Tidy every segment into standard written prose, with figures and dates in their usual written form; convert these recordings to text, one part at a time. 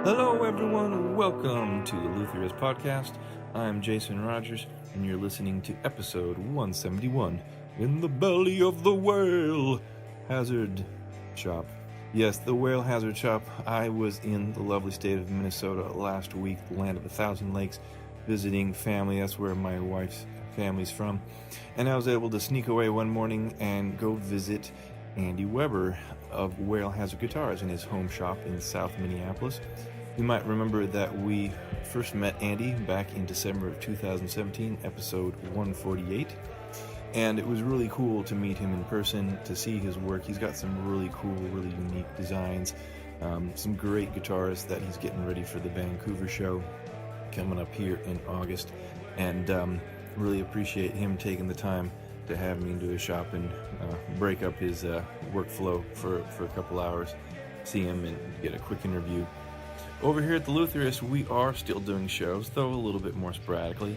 Hello everyone, welcome to the Luthierist Podcast. I'm Jason Rodgers, and you're listening to episode 171, In the Belly of the Whalehazard Shop. Yes, the Whalehazard Shop. I was in the lovely state of Minnesota last week, the land of 1,000 lakes, visiting family. That's where my wife's family's from. And I was able to sneak away one morning and go visit Andy Weber of Whalehazard Guitars in his home shop in South Minneapolis. You might remember that we first met Andy back in December of 2017, episode 148. And it was really cool to meet him in person, to see his work. He's got some really cool, really unique designs, some great guitars that he's getting ready for the Vancouver show coming up here in August. And really appreciate him taking the time to have me into his shop and break up his workflow for a couple hours, see him and get a quick interview. Over here at the Luthierist, we are still doing shows, though a little bit more sporadically.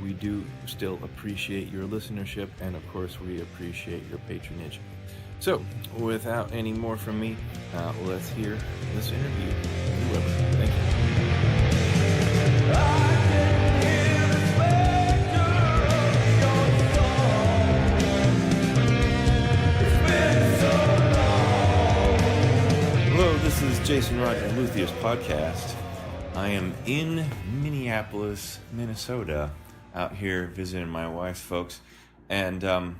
We do still appreciate your listenership, and of course we appreciate your patronage. So, without any more from me, let's hear this interview with Weber. Thank you. This is Jason Rodgers, Luthierist Podcast. I am in Minneapolis, Minnesota, out here visiting my wife's folks, and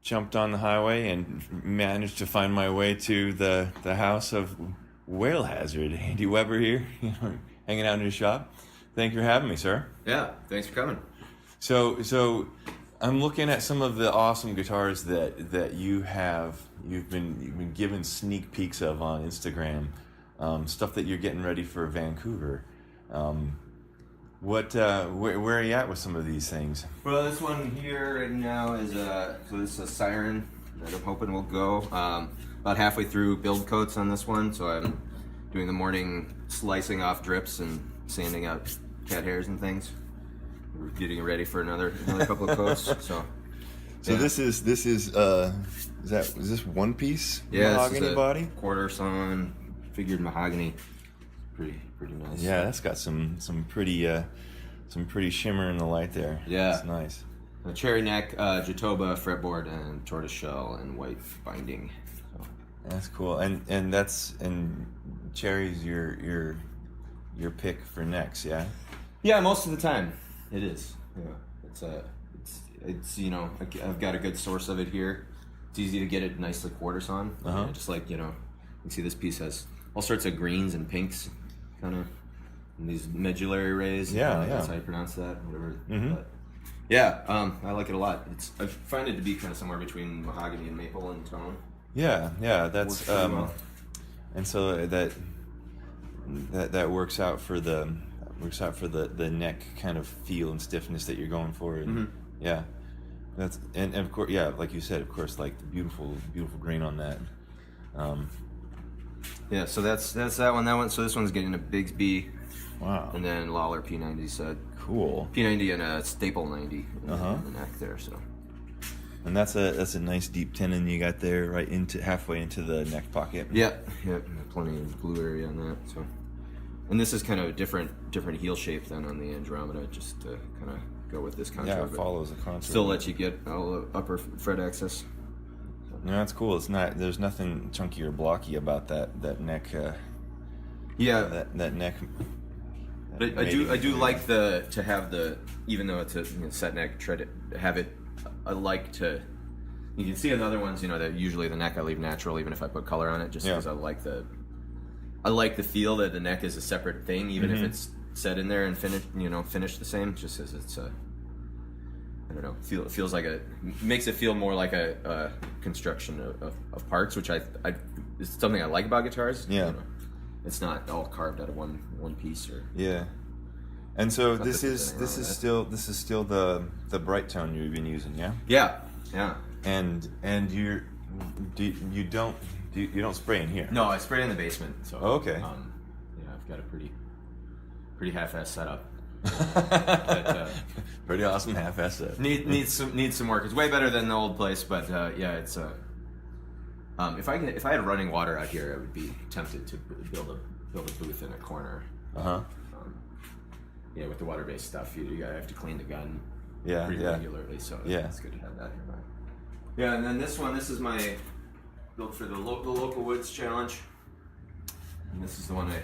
jumped on the highway and managed to find my way to the house of Whalehazard. Andy Weber here, hanging out in his shop. Thank you for having me, sir. Yeah, thanks for coming. So I'm looking at some of the awesome guitars that you've been given sneak peeks of on Instagram, stuff that you're getting ready for Vancouver. Where are you at with some of these things? Well, this one here right now is this is a Siren that I'm hoping will go about halfway through build coats on this one. So I'm doing the morning slicing off drips and sanding out cat hairs and things. We're getting it ready for another couple of coats. So yeah. This is is this one piece mahogany body? Quarter sawn figured mahogany. Pretty nice. Yeah, that's got some pretty shimmer in the light there. Yeah, it's nice. A cherry neck, Jatoba fretboard, and tortoise shell and white binding. So. That's cool. And cherry's your pick for necks, yeah? Yeah, most of the time it is. Yeah, it's I've got a good source of it here. It's easy to get it nicely quarter sawn. Uh-huh. Just like you can see this piece has all sorts of greens and pinks, kind of, and these medullary rays. Yeah. That's how you pronounce that. Whatever. Mm-hmm. But, yeah, I like it a lot. I find it to be kind of somewhere between mahogany and maple in tone. Yeah. That's well. And so that works out for the neck kind of feel and stiffness that you're going for. And, mm-hmm. Yeah, that's and of course, yeah, like you said, of course, like the beautiful grain on that. Yeah, so that's that one. That one. So this one's getting a Bigsby. Wow. And then Lawler P90 set. Cool. P90 and a Staple 90 in the neck there. So. And that's a nice deep tenon you got there, right halfway into the neck pocket. Yeah. Plenty of glue area on that. So. And this is kind of a different heel shape than on the Andromeda, just to kind of go with this contour. Yeah, it follows the contour. Still lets you get all the upper fret access. So. No, that's cool. It's not. There's nothing chunky or blocky about that neck. Yeah. That neck. But I do like to have the, even though it's a set neck, try to have it. I like to. You can see on the other ones, that usually the neck I leave natural, even if I put color on it, just because I like the feel that the neck is a separate thing, even if it's set in there and finished the same. Just as it's I don't know. Feels like makes it feel more like a construction of parts, which I is something I like about guitars. Yeah, it's not all carved out of one piece or. Yeah, and so this is still the bright tone you've been using, yeah. Yeah. And you don't spray in here. No, I spray in the basement. So okay. I've got a pretty half-ass setup. Pretty awesome half-ass set. Needs some work. It's way better than the old place, but if I had running water out here, I would be tempted to build build a booth in a corner. Yeah, with the water-based stuff, you have to clean the gun pretty regularly, so it's good to have that nearby. Yeah, and then this is my built for the local woods challenge, and this is the one I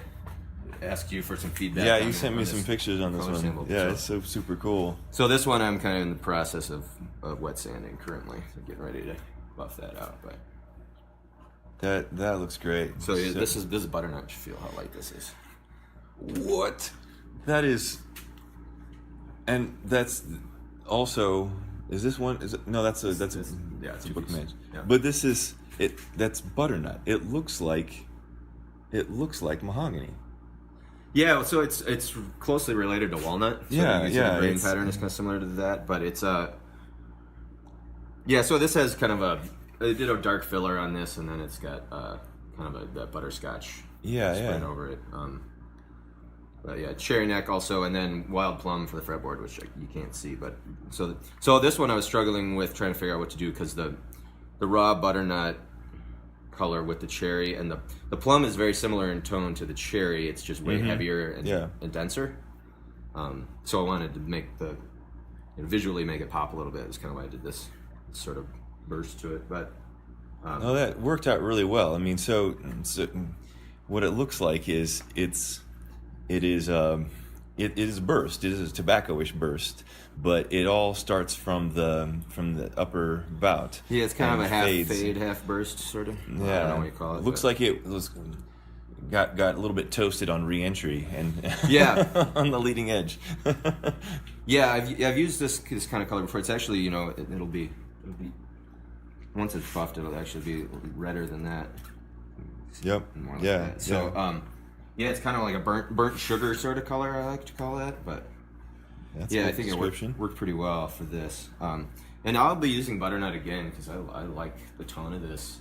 asked you for some feedback. Yeah, you sent me some pictures on this one. Sample. Yeah, it's so super cool. So this one I'm kind of in the process of wet sanding currently, so getting ready to buff that out. But that looks great. So this is butternut. Feel how light this is. What? That is, and that's also. Is this one? Is it? No, that's a book match. Yeah. But this is it. That's butternut. It looks like mahogany. Yeah, so it's closely related to walnut. So the grain pattern is kind of similar to that, but it's yeah. So this has kind of I did a dark filler on this, and then it's got kind of that butterscotch spread over it. But yeah, cherry neck also, and then wild plum for the fretboard, which you can't see. But so this one I was struggling with trying to figure out what to do because the raw butternut color with the cherry and the plum is very similar in tone to the cherry. It's just way heavier and denser. So I wanted to visually make it pop a little bit. It's kind of why I did this sort of burst to it. But no, that worked out really well. I mean, so what it looks like is it is a burst. It is a tobacco-ish burst, but it all starts from the upper bout. Yeah, it's kind of a half fades. Fade, half burst, sort of. Yeah, I don't know what you call it. Looks like it got a little bit toasted on re-entry and on the leading edge. Yeah, I've used this kind of color before. It's actually it'll be once it's buffed, it'll actually be redder than that. Yep. More like that. So yeah, it's kind of like a burnt sugar sort of color, I like to call that, but that's I think it worked pretty well for this. And I'll be using butternut again because I like the tone of this.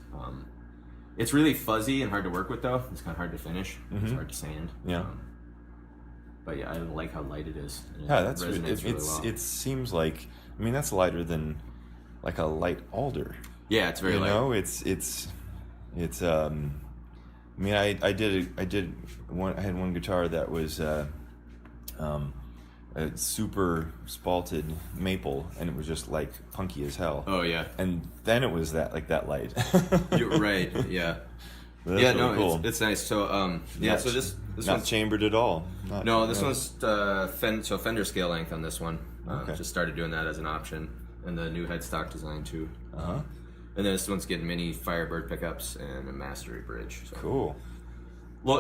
It's really fuzzy and hard to work with, though. It's kind of hard to finish. It's hard to sand. Yeah. But yeah, I like how light it is. Yeah, that's resonates really well. It seems like, I mean, that's lighter than like a light alder. Yeah, it's very light. It's I mean, I had one guitar that was a super spalted maple, and it was just like punky as hell. Oh yeah. And then it was that light. You're right. Yeah. That's yeah. really No, cool. it's nice. So So this not one's chambered at all. this one's Fender scale length on this one. Just started doing that as an option, and the new headstock design too. And then this one's getting mini Firebird pickups and a Mastery bridge. So. Cool.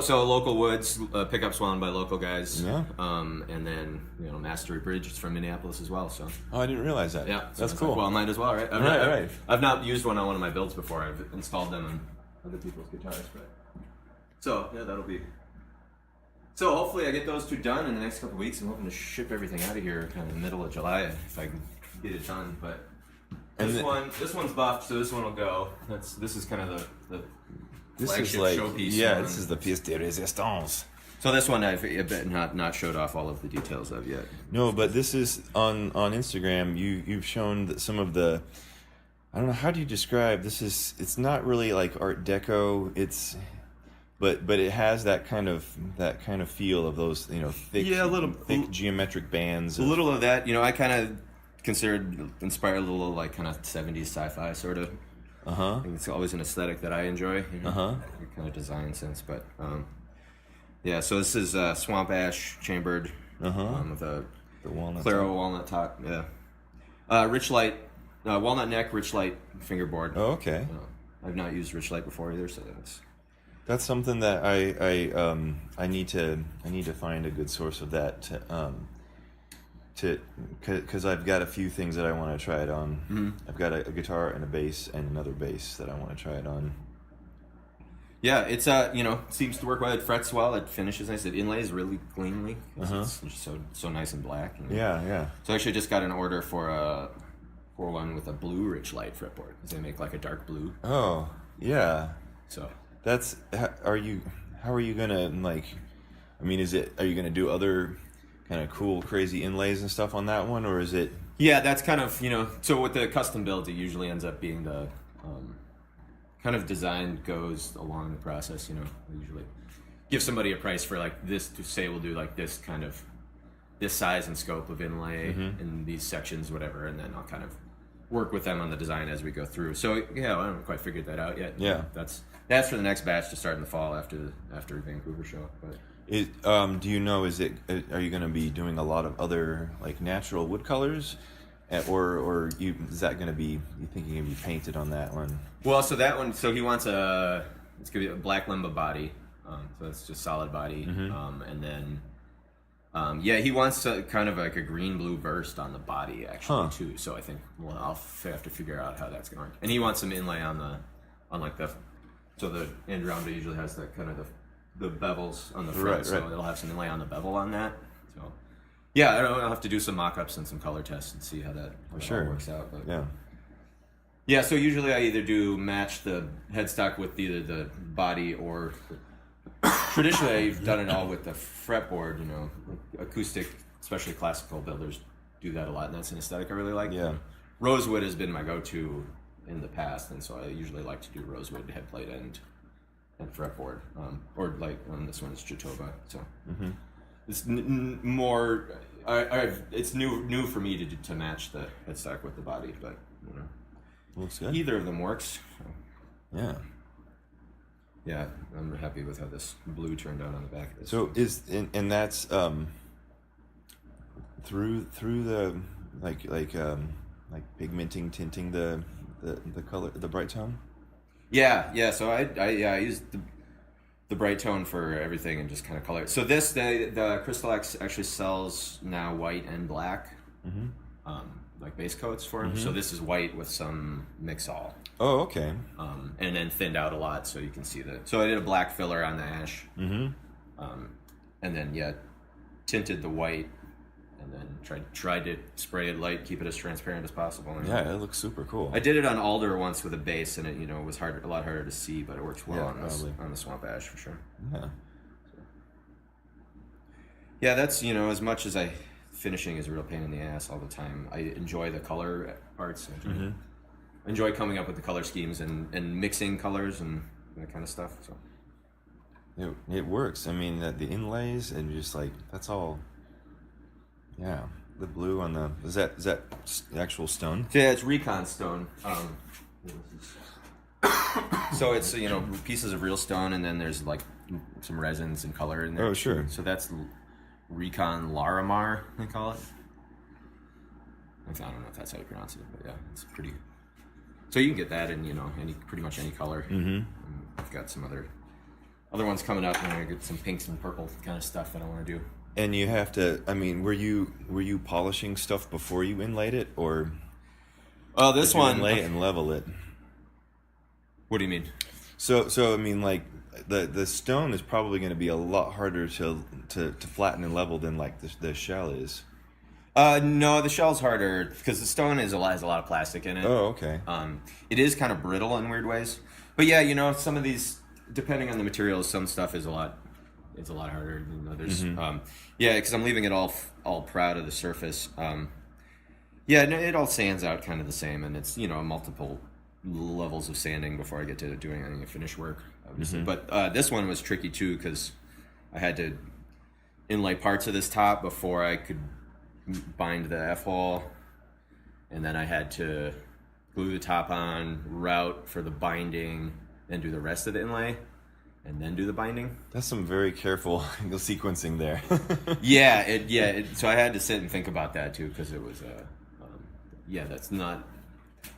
So local woods pickups wound by local guys. Yeah. And then Mastery bridge is from Minneapolis as well. So. Oh, I didn't realize that. Yeah. That's cool. Well, might as well, right? Right. I've not used one on one of my builds before. I've installed them on other people's guitars, but. So yeah, that'll be. So hopefully I get those two done in the next couple of weeks. I'm hoping to ship everything out of here kind of in the middle of July if I can get it done, but. This one's buffed, so this one will go. This is kind of the flagship showpiece. Yeah, one. this is the pièce de résistance. So this one I've not showed off all of the details of yet. No, but this is on Instagram. You've shown some of the. I don't know, how do you describe this? It's not really like Art Deco. But it has that kind of feel of those thick geometric bands. A little of that. I kind of. Inspired a little like kind of 70s sci-fi sort of. I think it's always an aesthetic that I enjoy. Kind of design sense, but yeah. So this is swamp ash chambered with a Claro walnut top. Yeah. Rich light, walnut neck, rich light fingerboard. Oh, okay. I've not used rich light before either, so that's something that I need to find a good source of that. Because I've got a few things that I want to try it on. I've got a guitar and a bass and another bass that I want to try it on. Yeah, it's seems to work well. It frets well. It finishes nice. It inlays really cleanly. It's just so nice and black. Yeah. So I actually just got an order for one with a blue rich light fretboard because they make like a dark blue. Oh yeah. So that's how are you gonna like? I mean, are you gonna do other kind of cool, crazy inlays and stuff on that one, or is it? Yeah, that's kind of So with the custom builds, it usually ends up being the kind of design goes along the process. Usually give somebody a price for like this to say we'll do like this kind of this size and scope of inlay in these sections, whatever, and then I'll kind of work with them on the design as we go through. So yeah, I haven't quite figured that out yet. Yeah, that's for the next batch to start in the fall after Vancouver show. But do you know? Are you going to be doing a lot of other like natural wood colors, or is that going to be? You think you're going to be painted on that one? Well, so that one. So he wants it's going to be a black limba body. So it's just solid body, and then. He wants kind of like a green-blue burst on the body, actually, too. So I think I'll have to figure out how that's going to work. And he wants some inlay on the Andromeda usually has that kind of the bevels on the front, so it'll have some inlay on the bevel on that. So yeah, I'll have to do some mock-ups and some color tests and see how that all works out. But, yeah. So usually I either do match the headstock with either the body or. Traditionally, I've done it all with the fretboard, acoustic, especially classical builders do that a lot, and that's an aesthetic I really like. Yeah. Rosewood has been my go-to in the past, and so I usually like to do rosewood headplate and fretboard, or like on this one it's Jatoba. So it's more. It's new for me to match the headstock with the body, but looks good. Either of them works. Yeah. Yeah, I'm happy with how this blue turned out on the back of this. So and that's through the like pigmenting, tinting the color, the bright tone. Yeah. So I used the bright tone for everything and just kind of color it. So the Crystal X actually sells now white and black, like base coats for him. So this is white with some mix-all. Oh, okay. And then thinned out a lot so you can see So I did a black filler on the ash. And then tinted the white, and then tried to spray it light, keep it as transparent as possible. And yeah, it looks super cool. I did it on alder once with a base, and it was a lot harder to see, but it works well on the swamp ash for sure. Yeah. Yeah, that's as much as finishing is a real pain in the ass all the time. I enjoy the color parts. Enjoy coming up with the color schemes and mixing colors and that kind of stuff. So it works. I mean, the inlays and just like that's all. Yeah, the blue on the is that actual stone? Yeah, it's Recon stone. So it's pieces of real stone, and then there's like some resins and color in there. Oh, sure. So that's Recon Larimar, they call it. I don't know if that's how you pronounce it, but yeah, it's pretty. So you can get that in pretty much any color. I've got some other ones coming up, and I get some pinks and purple kind of stuff that I want to do. And you have to. I mean, were you polishing stuff before you inlaid it, or? Oh, this one inlay and level it. What do you mean? So I mean, like the stone is probably going to be a lot harder to flatten and level than like the shell is. No, the shell's harder because the stone has a lot of plastic in it. Oh, okay. It is kind of brittle in weird ways, but yeah, some of these, depending on the materials, some stuff is a lot harder than others. Because I'm leaving it all proud of the surface. It all sands out kind of the same, and it's multiple levels of sanding before I get to doing any finish work, obviously. But this one was tricky too because I had to inlay parts of this top before I could bind the F-hole, and then I had to glue the top on, route for the binding, then do the rest of the inlay, and then do the binding. That's some very careful sequencing there. So I had to sit and think about that too, because it was that's not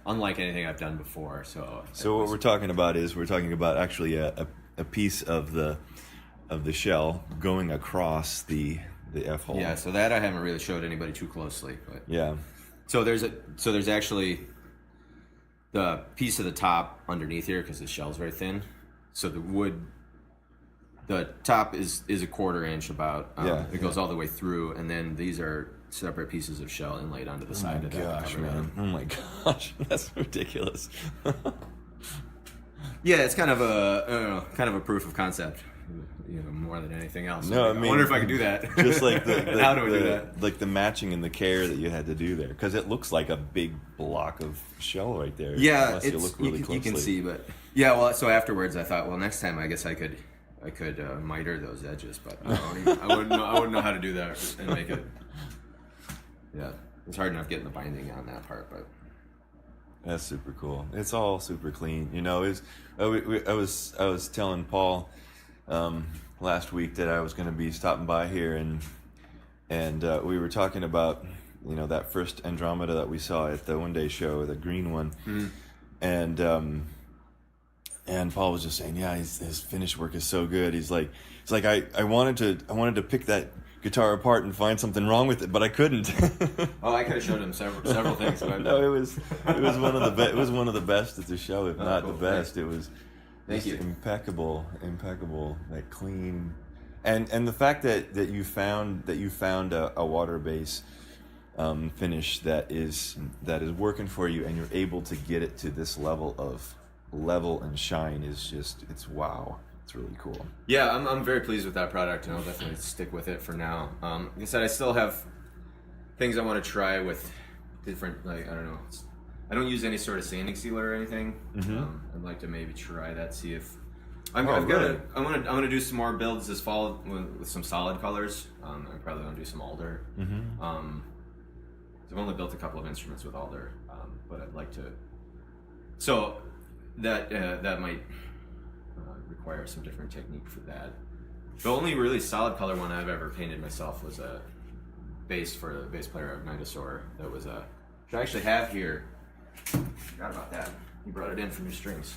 unlike anything I've done before. So what we're talking about actually a piece of the shell going across the F-hole. Yeah, so that I haven't really showed anybody too closely, but yeah. So there's actually the piece of the top underneath here because the shell's very thin. So the top is a 1/4 inch about. It goes all the way through, and then these are separate pieces of shell inlaid onto the side of that. Gosh, man! Oh my gosh, that's ridiculous. Yeah, it's kind of a proof of concept. More than anything else. No, I wonder if I could do that. Just like how do I do that? Like the matching and the care that you had to do there, because it looks like a big block of shell right there. Yeah, unless you look really closely. You can see, but yeah. Well, so afterwards I thought, well, next time I guess I could I could miter those edges, but I wouldn't know how to do that and make it. Yeah, it's hard enough getting the binding on that part, but that's super cool. It's all super clean. You know, I was telling Paul last week that I was going to be stopping by here, and we were talking about, you know, that first Andromeda that we saw at the one day show, the green one, and Paul was just saying, yeah, his finish work is so good. He's like I wanted to pick that guitar apart and find something wrong with it, but I couldn't. Oh, I could have showed him several things. No, it was one of the best at the show, if not the best. It was impeccable, like clean, and the fact that you found a water base finish that is working for you, and you're able to get it to this level and shine is just, it's wow. It's really cool. Yeah, I'm very pleased with that product, and I'll definitely stick with it for now. Like I said, I still have things I want to try with different, like, I don't know. I don't use any sort of sanding sealer or anything. I'd like to maybe try that, see if I want to do some more builds this fall with some solid colors. I probably want to do some alder. I've only built a couple of instruments with alder, but I'd like to. So that might require some different technique for that. The only really solid color one I've ever painted myself was a bass for the bass player of Nightosaur. That was which I actually have here. Forgot about that. You brought it in from your strings.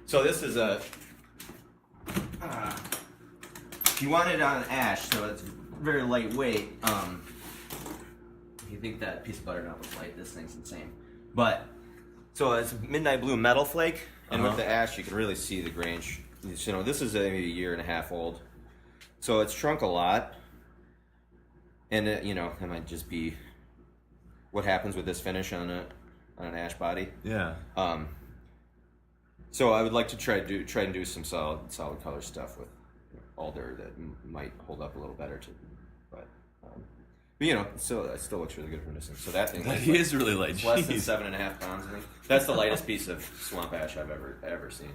So this is he wanted on ash, so it's very lightweight. If you think that piece of butternut was light, this thing's insane. But so it's midnight blue metal flake, and with the ash you can really see the grain. You know, this is maybe a year and a half old, so it's shrunk a lot. And it, you know, that might just be what happens with this finish on an ash body. Yeah. So I would like to try and do some solid color stuff with alder that might hold up a little better too. But you know, it still looks really good for missing. So that thing is really light. It's less than 7.5 pounds. I think that's the lightest piece of swamp ash I've ever seen.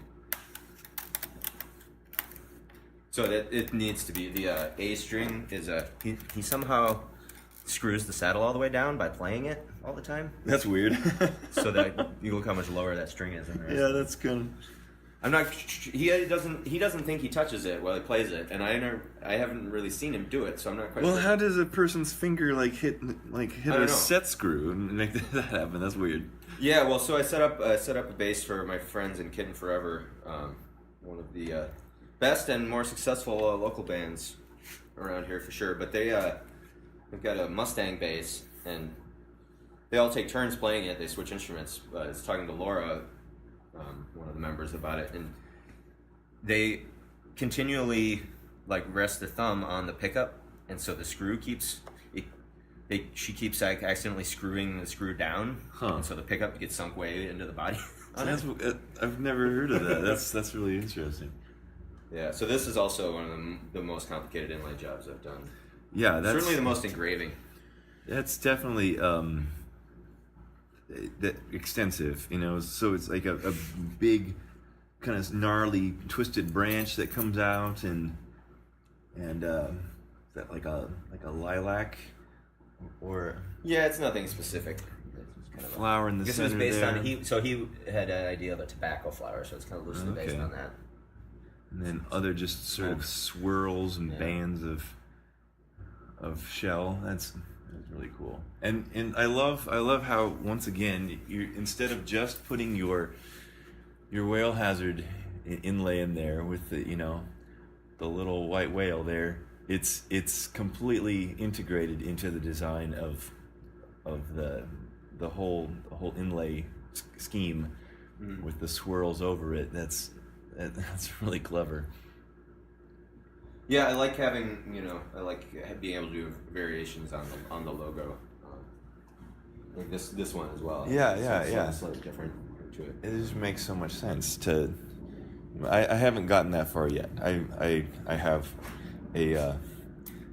So that it needs to be the A string is he somehow screws the saddle all the way down by playing it all the time. That's weird. So that you look how much lower that string is. Yeah, that's good. I'm not. He doesn't think he touches it while he plays it, and I haven't really seen him do it, so I'm not quite. Well, sure. how does a person's finger hit a set screw and make that happen? That's weird. Yeah, well, so I set up a bass for my friends in Kitten Forever, one of the best and more successful local bands around here for sure. But they've got a Mustang bass, and they all take turns playing it. They switch instruments. I was talking to Laura, one of the members, about it, and they continually rest the thumb on the pickup, and so the screw keeps she keeps accidentally screwing the screw down, and so the pickup gets sunk way into the body. I've never heard of that. That's really interesting. Yeah, so this is also one of the most complicated inlay jobs I've done. Yeah, that's certainly the most engraving. That's definitely extensive, you know. So it's like a big, kind of gnarly, twisted branch that comes out, and is that like a lilac, or yeah, it's nothing specific. It's kind of flower in the center. It was based there. on he had an idea of a tobacco flower, so it's kind of loosely based on that. And then other just sort of swirls and bands of shell. That's really cool. And I love how, once again, you, instead of just putting your Whalehazard inlay in there with the the little white whale there, it's completely integrated into the design of the whole inlay scheme with the swirls over it. That's really clever. Yeah, I like having, I like being able to do variations on the logo. Like this one as well. Yeah. Slightly different to it. It just makes so much sense to. I haven't gotten that far yet. I have a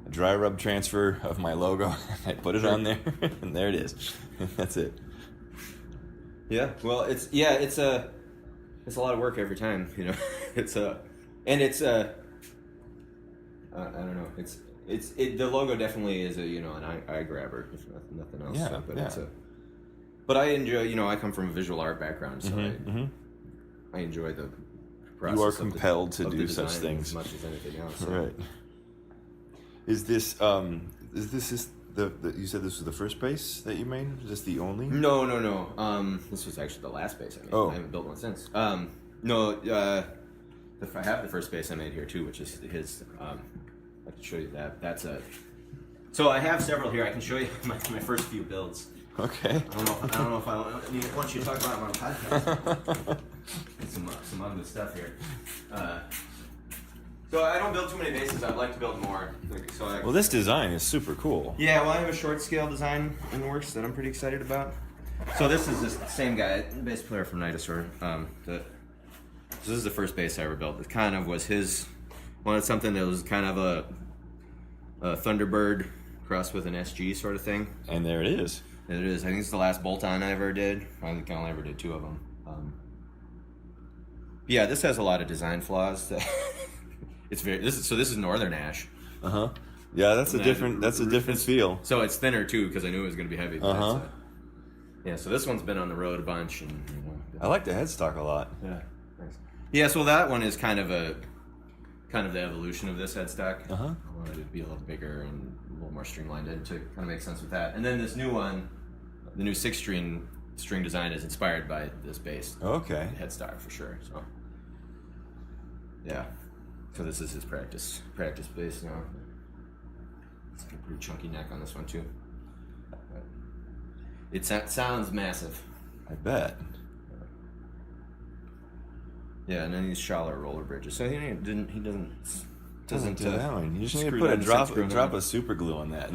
dry rub transfer of my logo. I put it on there, and there it is. That's it. Yeah. Well, it's a lot of work every time. It's And it's I don't know. The logo definitely is an eye grabber, if nothing else. Yeah, But I enjoy. I come from a visual art background, so I enjoy the process. You are compelled to do such things as much as anything else. So. Right. Is this the you said this was the first base that you made? Is this the only? No. This was actually the last base I made. I haven't built one since. I have the first base I made here too, which is his. I can show you that. So I have several here. I can show you my first few builds. Okay. I don't know if I want you to talk about them on a podcast. some other stuff here. So I don't build too many bases. I'd like to build more. Well, this design is super cool. Yeah, well, I have a short scale design in the works that I'm pretty excited about. So this is the same guy, bass player from Nightosaur. So this is the first bass I ever built. It kind of was his. Wanted something that was kind of a Thunderbird crossed with an SG sort of thing. And there it is. It is. I think it's the last bolt-on I ever did. I think I only ever did 2 of them. Yeah, this has a lot of design flaws. This is Northern Ash. Yeah, that's a different feel. So it's thinner too because I knew it was going to be heavy. Yeah, so this one's been on the road a bunch, and I like the headstock a lot. Yeah, nice. Yeah, so that one is kind of the evolution of this headstock. I wanted it to be a little bigger and a little more streamlined to kind of make sense with that. And then this new one, the new 6-string design, is inspired by this bass. Okay. Headstock for sure. So yeah. So this is his practice bass now. It's got a pretty chunky neck on this one too. But it sounds massive. I bet. Yeah, and then these shallow roller bridges. So he doesn't do that one. You just need to put a drop of super glue on that.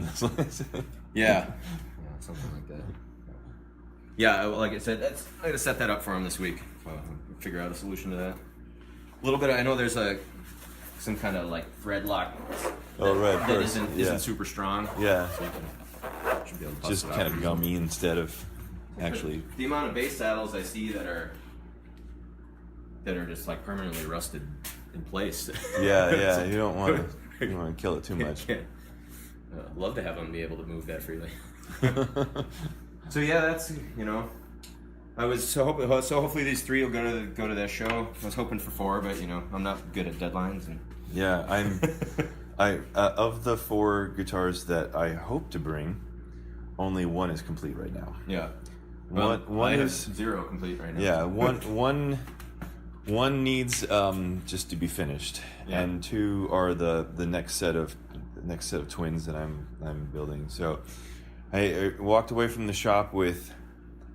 Yeah, something like that. Yeah, like I said, I gotta set that up for him this week. Figure out a solution to that. A little bit. I know there's some kind of like thread lock. That isn't super strong. Yeah. So you should be able to bust just it kind out of gummy instead of actually. The amount of bass saddles I see that are just like permanently rusted in place. Yeah. You don't want to kill it too much. Love to have them be able to move that freely. So yeah, that's I was so hopefully these 3 will go to that show. I was hoping for 4, but I'm not good at deadlines. And yeah, I of the 4 guitars that I hope to bring, only 1 is complete right now. Yeah, one is 0 complete right now. Yeah, one needs just to be finished, and 2 are the next set of twins that I'm building. So I walked away from the shop with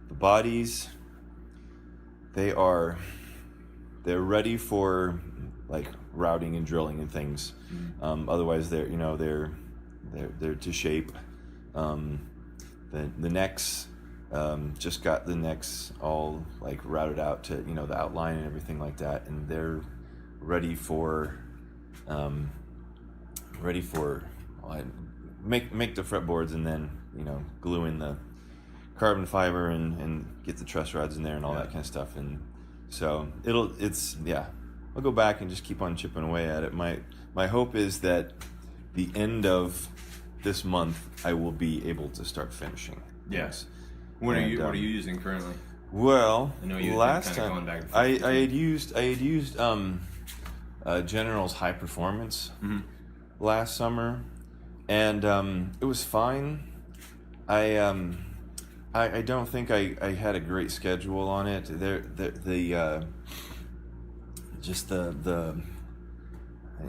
the bodies. They're ready for like routing and drilling and things. Otherwise, they're to shape. The necks, just got the necks all like routed out to the outline and everything like that, and they're ready for make the fretboards and then glue in the carbon fiber and get the truss rods in there and all that kind of stuff. And so I'll go back and just keep on chipping away at it. My hope is that the end of this month I will be able to start finishing. Yes. What are you using currently? Well, I know you last kind of time going back I had used General's High Performance last summer, and it was fine. I don't think I had a great schedule on it.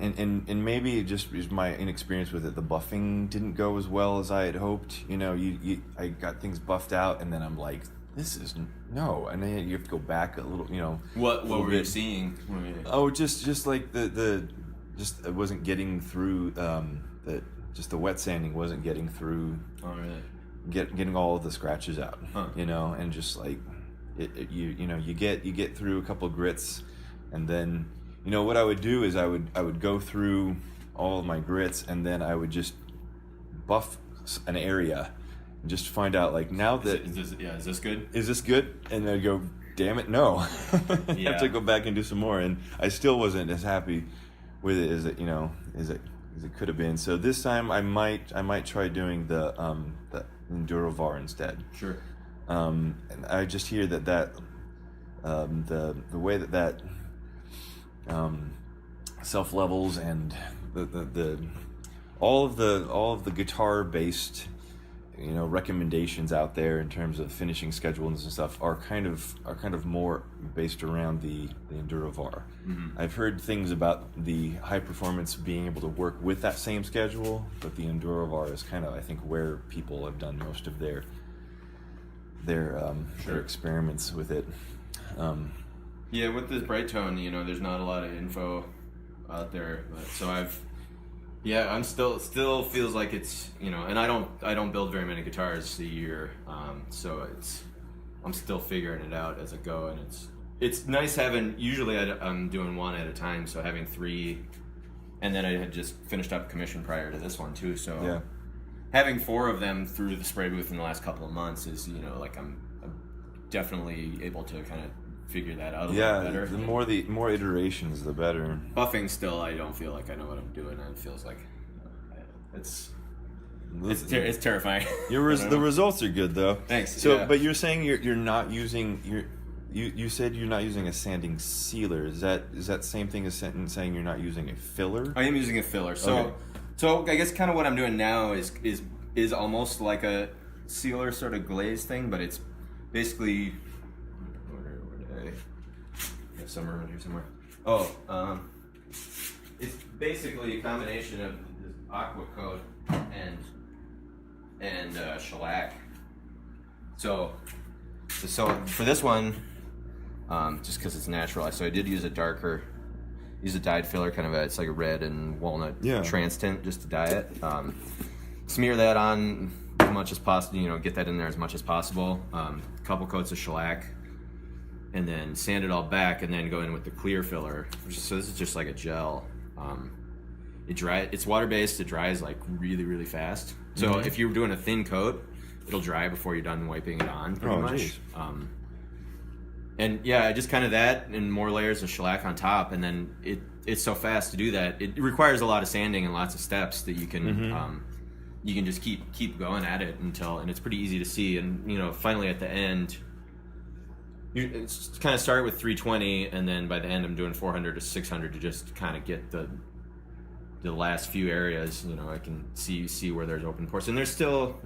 And maybe it just is my inexperience with it. The buffing didn't go as well as I had hoped. I got things buffed out, and then I'm like, this is no. And then you have to go back a little. What were you seeing? Oh, just like it wasn't getting through. The wet sanding wasn't getting through. Oh, really? Getting all of the scratches out. Huh. And just like you get through a couple of grits, and then. What I would do is I would go through all of my grits, and then I would just buff an area and just find out like now that is this good? Is this good? And then I'd go damn it, no. I have to go back and do some more, and I still wasn't as happy with it as it could have been. So this time I might try doing the Endurovar instead. Sure. And I just hear that the way that self levels and the all of the guitar based recommendations out there in terms of finishing schedules and stuff are kind of more based around the Endurovar. Mm-hmm. I've heard things about the high performance being able to work with that same schedule, but the Endurovar is kind of, I think, where people have done most of their experiments with it. With this bright tone, there's not a lot of info out there, so I'm still feels like it's, and I don't build very many guitars a year, so I'm still figuring it out as I go, and it's nice having, usually I'm doing one at a time, so having 3, and then I had just finished up commission prior to this one too, so having 4 of them through the spray booth in the last couple of months is, like I'm definitely able to kind of figure that out a little better. The more iterations, the better. Buffing still, I don't feel like I know what I'm doing. It feels like it's terrifying. The results are good though. Thanks. So, but you're saying you're not using you said you're not using a sanding sealer. Is that same thing as saying you're not using a filler? I am using a filler. So I guess kind of what I'm doing now is almost like a sealer sort of glaze thing, but it's basically. Somewhere around here somewhere. It's basically a combination of this aqua coat and shellac. So for this one, just because it's natural, so I did use a dyed filler, kind of it's like a red and walnut trans tint, just to dye it. Smear that on as much as possible. Get that in there as much as possible. A couple coats of shellac. And then sand it all back, and then go in with the clear filler. So this is just like a gel. It's water based. It dries like really, really fast. So if you're doing a thin coat, it'll dry before you're done wiping it on. Pretty much. And just kind of that, and more layers of shellac on top. And then it's so fast to do that. It requires a lot of sanding and lots of steps that you can just keep going at it and it's pretty easy to see. And finally at the end. It's kind of start with 320, and then by the end I'm doing 400 to 600 to just kind of get the last few areas. I can see where there's open pores, and there's still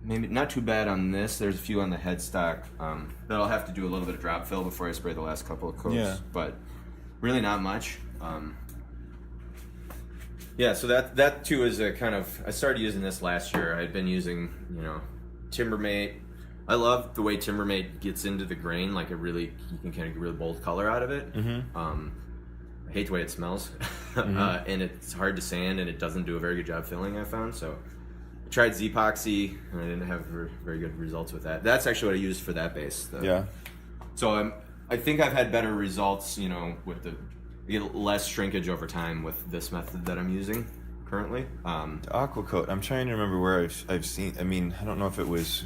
maybe not too bad on this. There's a few on the headstock that I'll have to do a little bit of drop fill before I spray the last couple of coats, but really not much. So that too is a kind of, I started using this last year. I'd been using Timbermate. I love the way Timbermate gets into the grain, like you can kind of get really bold color out of it. I hate the way it smells, and it's hard to sand, and it doesn't do a very good job filling, I found. So I tried Z-Epoxy, and I didn't have very good results with that. That's actually what I used for that base. So I think I've had better results, with I get less shrinkage over time with this method that I'm using currently. The aqua coat, I'm trying to remember where I've seen, I don't know if it was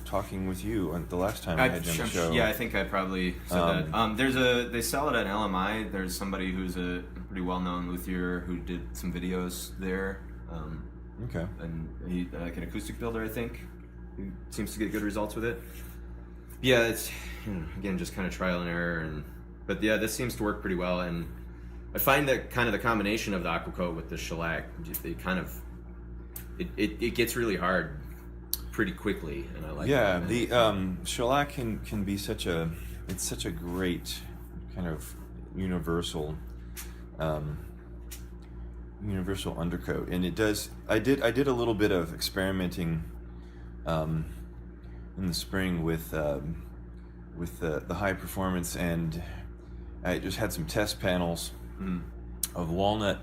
talking with you on the last time I had you on the show. Yeah, I think I probably said that. They sell it at LMI. There's somebody who's a pretty well-known luthier who did some videos there. And he like an acoustic builder, I think. He seems to get good results with it. Yeah, it's again just kind of trial and error, but this seems to work pretty well. And I find that kind of the combination of the aqua coat with the shellac, it gets really hard pretty quickly, and I like that. The shellac can be such a great kind of universal undercoat, and it does. I did a little bit of experimenting in the spring with the high performance, and I just had some test panels of walnut,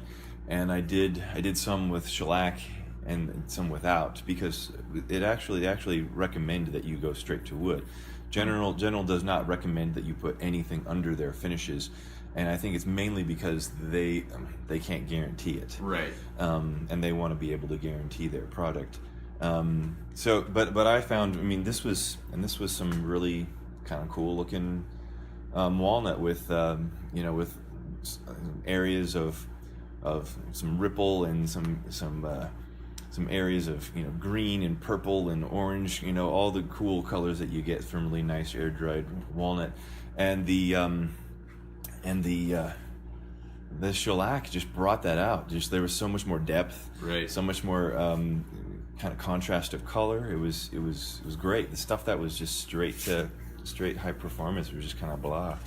and I did some with shellac and some without, because they actually recommend that you go straight to wood. General does not recommend that you put anything under their finishes, and I think it's mainly because they can't guarantee it, right? And they want to be able to guarantee their product. But I found, this was some really kind of cool looking walnut with with areas of some ripple and some areas of green and purple and orange, all the cool colors that you get from really nice air dried walnut, and the shellac just brought that out. Just there was so much more depth, right? So much more kind of contrast of color. It was great. The stuff that was just straight high performance was just kind of blah.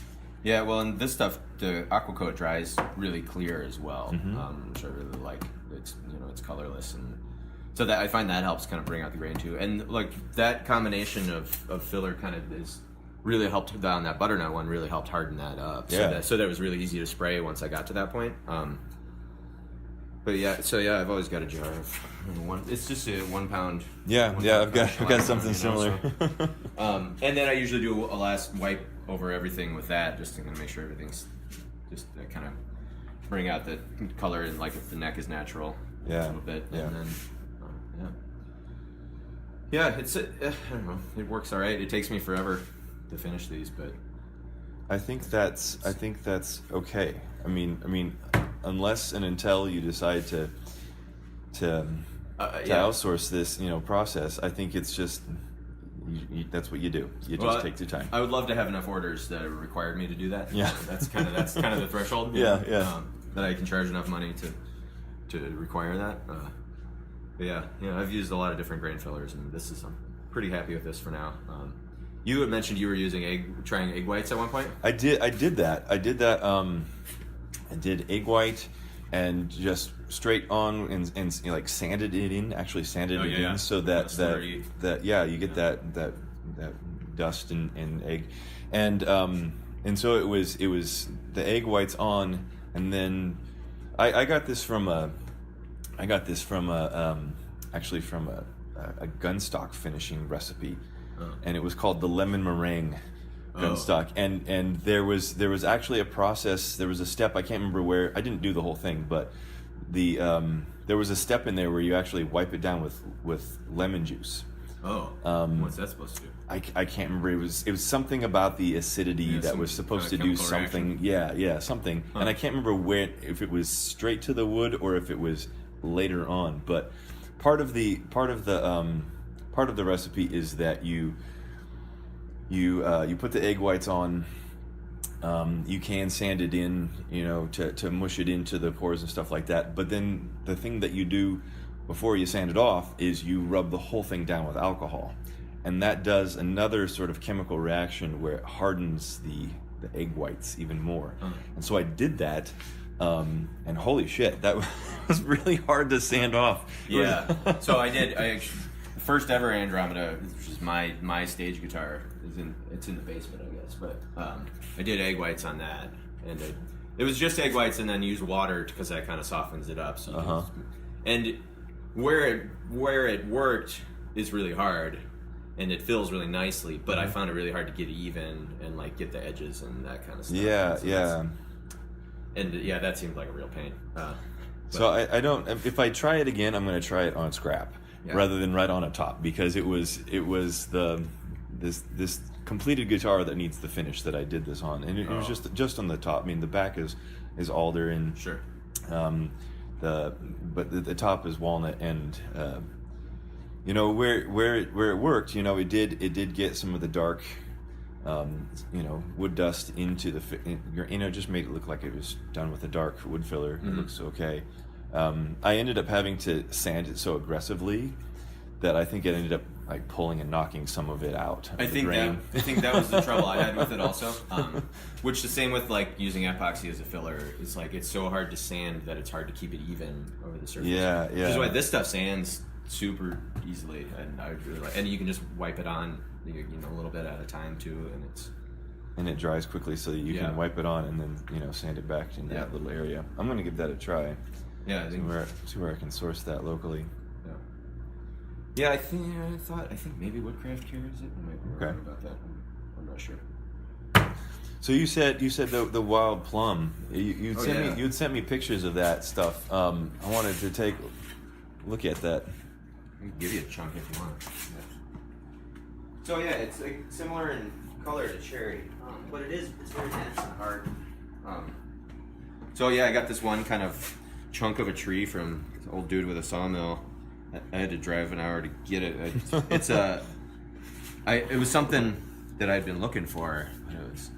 Yeah, well, and this stuff, the aqua coat dries really clear as well, Mm-hmm. which I really like. It's it's colorless, and so that I find that helps kind of bring out the grain too. And like that combination of filler kind of is really helped down that butternut one. Really helped harden that up. Yeah. So that was really easy to spray once I got to that point. But yeah, I've always got a jar of one. It's just a 1 pound. Yeah, I've got something similar. And then I usually do a last wipe over everything with that, just to kind of make sure everything's just kind of bring out the color, and like if the neck is natural, a little bit, and then it's I don't know, it works all right. It takes me forever to finish these, but I think that's okay. I mean, unless and until you decide to outsource this, process, I think it's just that's what you do. You just take your time. I would love to have enough orders that required me to do that. Yeah, that's kind of the threshold. That I can charge enough money to require that. But I've used a lot of different grain fillers, and I'm pretty happy with this for now. You had mentioned you were trying egg whites at one point. I did that. I did egg white and just straight on and like sanded it in. Actually sanded it in so that you get that dust and egg, and so it was the egg whites on, and then I got this from a gunstock finishing recipe. And it was called the lemon meringue gunstock, and there was actually a process. There was a step, I can't remember where. I didn't do the whole thing, but there was a step in there where you actually wipe it down with lemon juice. What's that supposed to do? I can't remember. It was something about the acidity that was supposed to do something. Reaction. Something. And I can't remember if it was straight to the wood or if it was later on. But part of the recipe is that you put the egg whites on. You can sand it in, to mush it into the pores and stuff like that. But then the thing that you do before you sand it off is you rub the whole thing down with alcohol, and that does another sort of chemical reaction where it hardens the egg whites even more. And so I did that, and holy shit, that was really hard to sand off. Yeah. So I did. First ever Andromeda, which is my stage guitar, it's in the basement, I guess. But I did egg whites on that, and it was just egg whites, and then used water because that kind of softens it up. So and where it worked is really hard, and it fills really nicely. But I found it really hard to get even and like get the edges and that kind of stuff. And that seemed like a real pain. So I don't. If I try it again, I'm going to try it on scrap. Rather than right on a top, because it was this completed guitar that needs the finish that I did this on, and it was just on the top. I mean, the back is alder, and sure, but the top is walnut, and where it worked, it did get some of the dark wood dust into just made it look like it was done with a dark wood filler. It looks okay. I ended up having to sand it so aggressively that I think it ended up like pulling and knocking some of it out. I think that was the trouble I had with it also. Which the same with like using epoxy as a filler. It's like it's so hard to sand that it's hard to keep it even over the surface. Yeah. Which is why this stuff sands super easily, and I really like. And you can just wipe it on, a little bit at a time too, and it dries quickly, so that you can wipe it on and then sand it back in that little area. I'm gonna give that a try. Yeah, I think see where I can source that locally. Yeah, I think maybe Woodcraft carries it. I might be wrong about that. I'm not sure. So you said the wild plum. You'd sent me pictures of that stuff. I wanted to take a look at that. I can give you a chunk if you want. So it's like similar in color to cherry, but it's very dense and hard. So yeah, I got this one kind of chunk of a tree from this old dude with a sawmill. I had to drive an hour to get it. It was something that I'd been looking for. It was,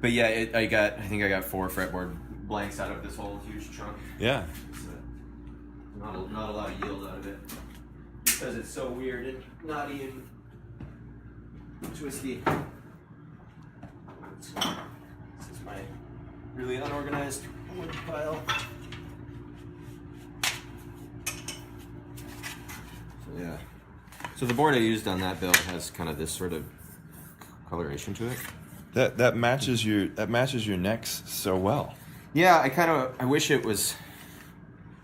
but yeah, I think I got 4 fretboard blanks out of this whole huge trunk. Yeah. It's not a lot of yield out of it because it's so weird and knotty and twisty. This is my really unorganized wood pile. So yeah. So the board I used on that build has kind of this sort of coloration to it. That matches your necks so well. Yeah, I wish it was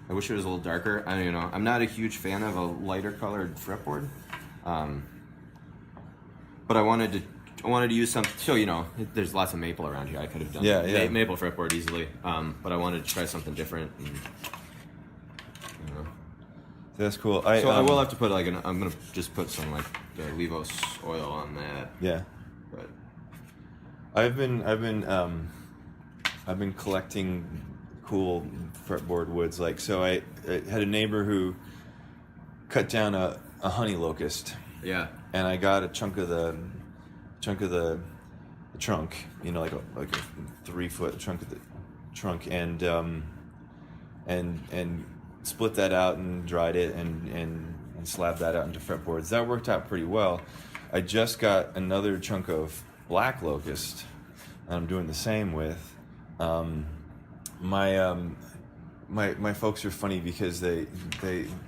a little darker. I'm not a huge fan of a lighter colored fretboard. But I wanted to use some, so there's lots of maple around here. I could have done maple fretboard easily. But I wanted to try something different. And, That's cool. I will have to put I'm gonna just put some Levos oil on that. Yeah. But I've been collecting cool fretboard woods. So I had a neighbor who cut down a honey locust. Yeah. And I got a chunk of the trunk, like a 3-foot chunk of the trunk, and split that out and dried it and slabbed that out into fretboards. That worked out pretty well. I just got another chunk of black locust, and I'm doing the same with. My folks are funny because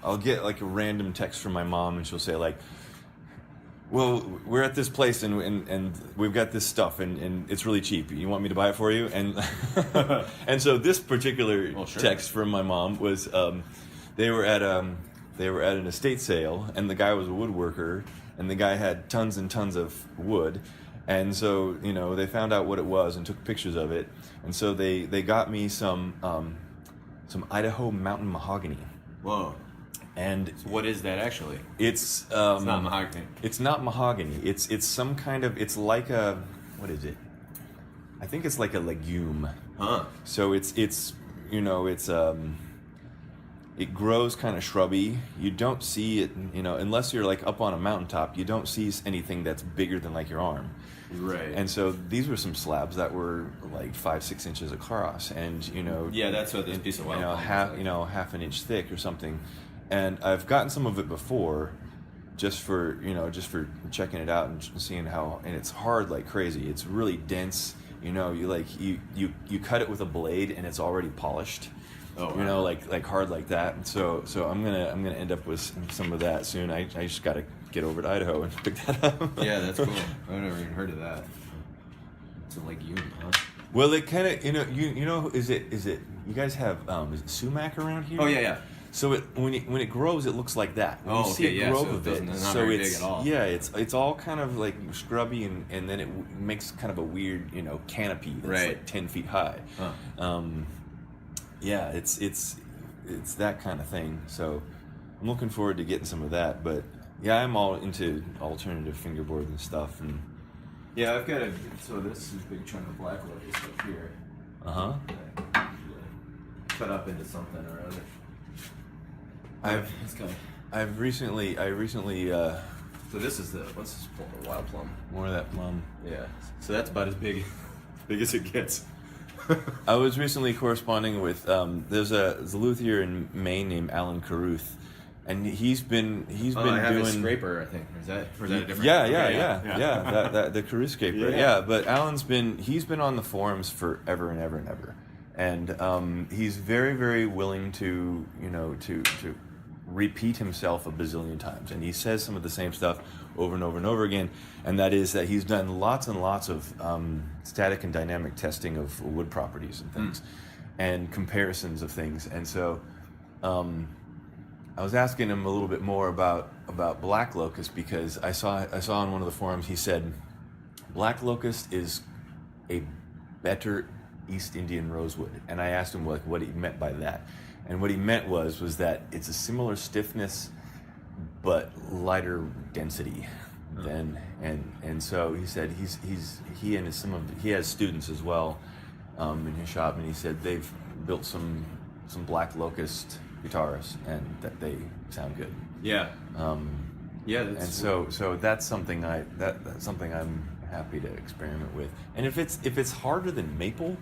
I'll get a random text from my mom, and she'll say well, we're at this place and we've got this stuff and it's really cheap. You want me to buy it for you? And and so this particular text from my mom was they were at an estate sale, and the guy was a woodworker, and the guy had tons and tons of wood, and so they found out what it was and took pictures of it, and so they got me some Idaho mountain mahogany. Whoa. And so what is that actually? It's not mahogany. It's not mahogany. It's some kind of, it's like a, what is it? I think it's like a legume. Huh. So it grows kind of shrubby. You don't see it, unless you're up on a mountaintop, you don't see anything that's bigger than your arm. Right. And so these were some slabs that were 5-6 inches across, and yeah, that's what this piece of half an inch thick or something. And I've gotten some of it before, just for checking it out and seeing how. And it's hard like crazy. It's really dense. You cut it with a blade and it's already polished. Oh, wow. Hard like that. And so I'm gonna end up with some of that soon. I just gotta get over to Idaho and pick that up. Yeah, that's cool. I've never even heard of that. It's a legume, huh? Well, it kind of is it you guys have is it sumac around here? Oh yeah. So when it grows, it looks like that. When you see a growth of it, it's not very big at all. Yeah, it's all kind of scrubby, and then it makes kind of a weird canopy that's 10 feet high. Huh. Yeah, it's that kind of thing. So I'm looking forward to getting some of that. But yeah, I'm all into alternative fingerboards and stuff. And yeah, I've got so this is a big chunk of black locust up here. Cut up into something or other. I've recently. So this is what's this plum? A wild plum. More of that plum. Yeah. So that's about as big as it gets. I was recently corresponding with there's a luthier in Maine named Alan Carruth, and he's been I have doing a scraper, I think. Or is that a different? Yeah. The Carruth scraper. Yeah, but Alan's been on the forums forever and ever and ever, and he's very, very willing to to repeat himself a bazillion times, and he says some of the same stuff over and over and over again, and that is that he's done lots and lots of static and dynamic testing of wood properties and things, and comparisons of things. And so I was asking him a little bit more about black locust, because I saw on one of the forums he said black locust is a better East Indian rosewood, and I asked him what he meant by that. And what he meant was that it's a similar stiffness, but lighter density. then, and so he said he has students as well in his shop, and he said they've built some Black Locust guitars and that they sound good. Yeah. And so that's something that's something I'm happy to experiment with. And if it's harder than maple,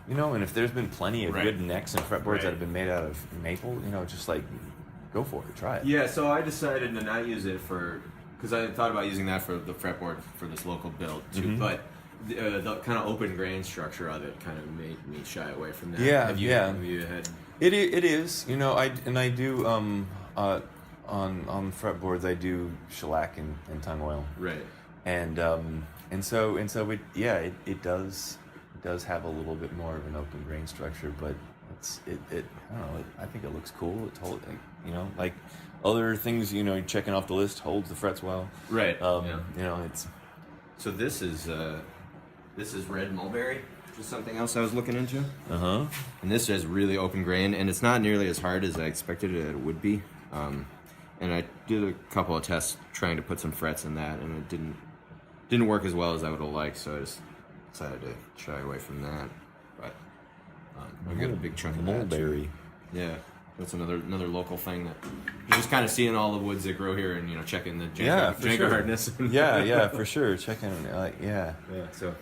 and if there's been plenty of good necks and fretboards that have been made out of maple, just like go for it, try it. Yeah. So I decided to not use it because I thought about using that for the fretboard for this local build too, but the kind of open grain structure of it kind of made me shy away from that. Yeah. Have you had? It is. I do on fretboards I do shellac and tung oil. Right. And so it does have a little bit more of an open grain structure, but I don't know. I think it looks cool. It holds, like other things. Checking off the list, holds the frets well. Right. It's. So this is red mulberry, which is something else I was looking into. And this is really open grain, and it's not nearly as hard as I expected it would be. And I did a couple of tests trying to put some frets in that, and it didn't work as well as I would have liked. So I just decided to shy away from that. But I got a big chunk of mulberry. Yeah, that's another local thing that you're just kind of seeing all the woods that grow here, and checking the Jenga hardness. yeah, for sure. Checking Yeah. So.